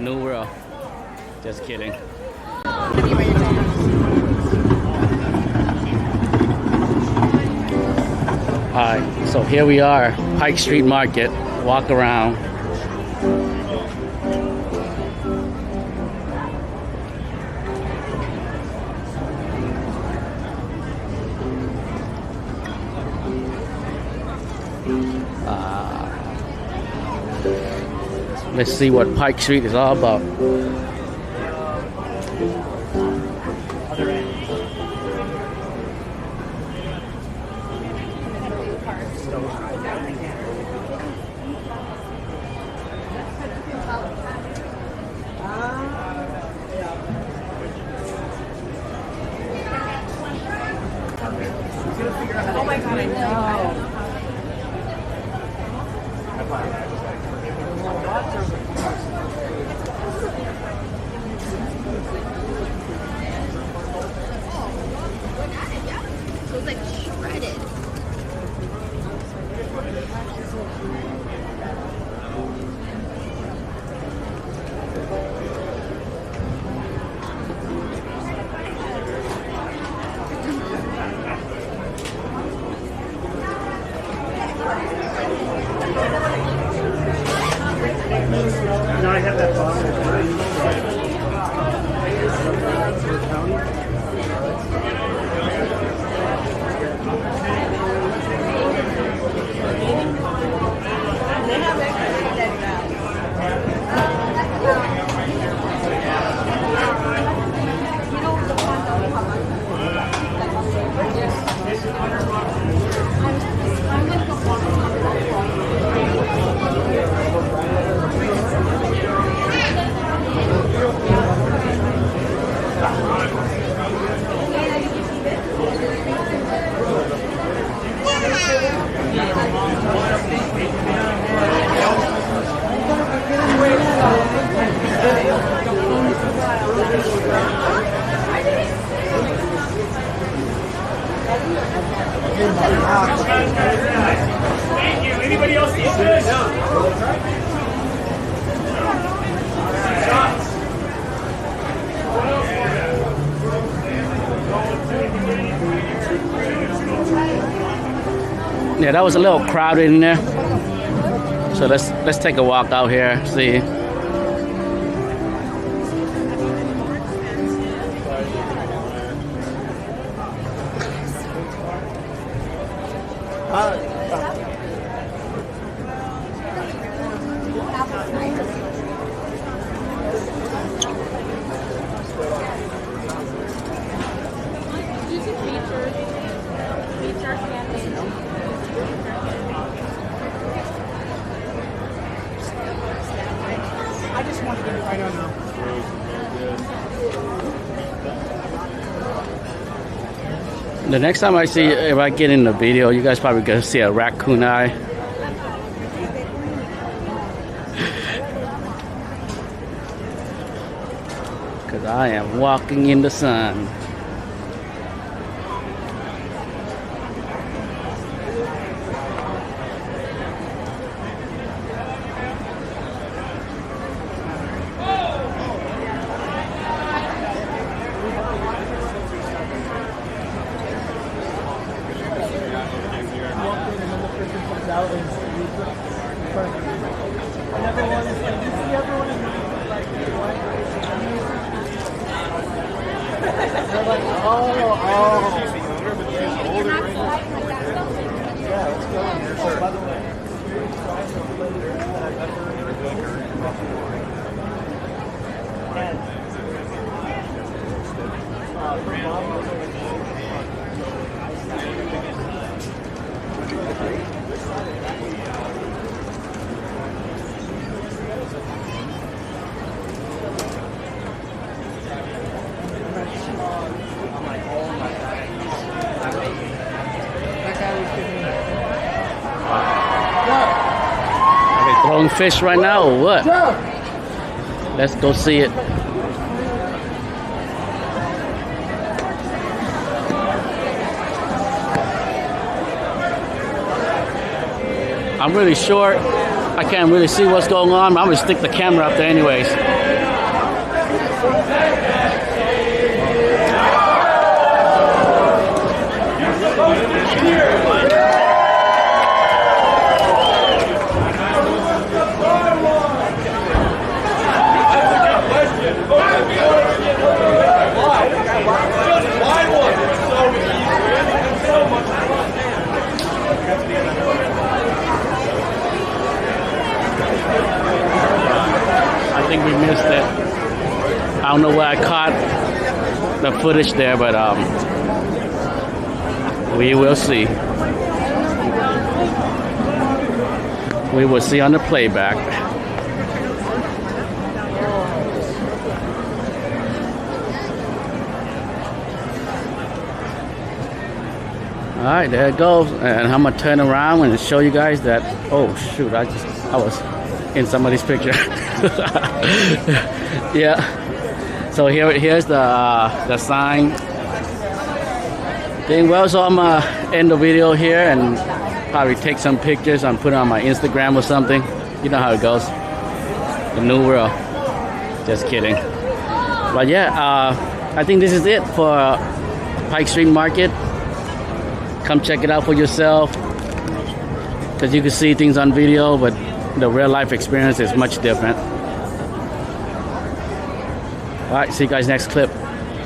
new world. Just kidding. Alright, so here we are, Pike Street Market. Walk around. Let's see what Pike Street is all about. Oh my god, I know. So it's like shredded. No, I have that bottle. Thank you. Anybody else need this? Yeah, that was a little crowded in there. So let's take a walk out here, see. I just want to get it. I don't know. The next time I see, if I get in the video, you guys probably gonna see a raccoon eye. Cause I am walking in the sun. Are they throwing fish right now or what? Let's go see it. I'm really short. I can't really see what's going on, but I'm gonna stick the camera up there anyways. I think we missed it. I don't know where I caught the footage there, but we will see. We will see on the playback. All right, there it goes, and I'm gonna turn around and show you guys that. Oh shoot! I was in somebody's picture. Yeah. So here's the sign thing. Well, so I'm gonna end the video here and probably take some pictures and put it on my Instagram or something. You know how it goes. The new world. Just kidding. But yeah, I think this is it for Pike Street Market. Come check it out for yourself, because you can see things on video, but the real life experience is much different. All right, see you guys next clip.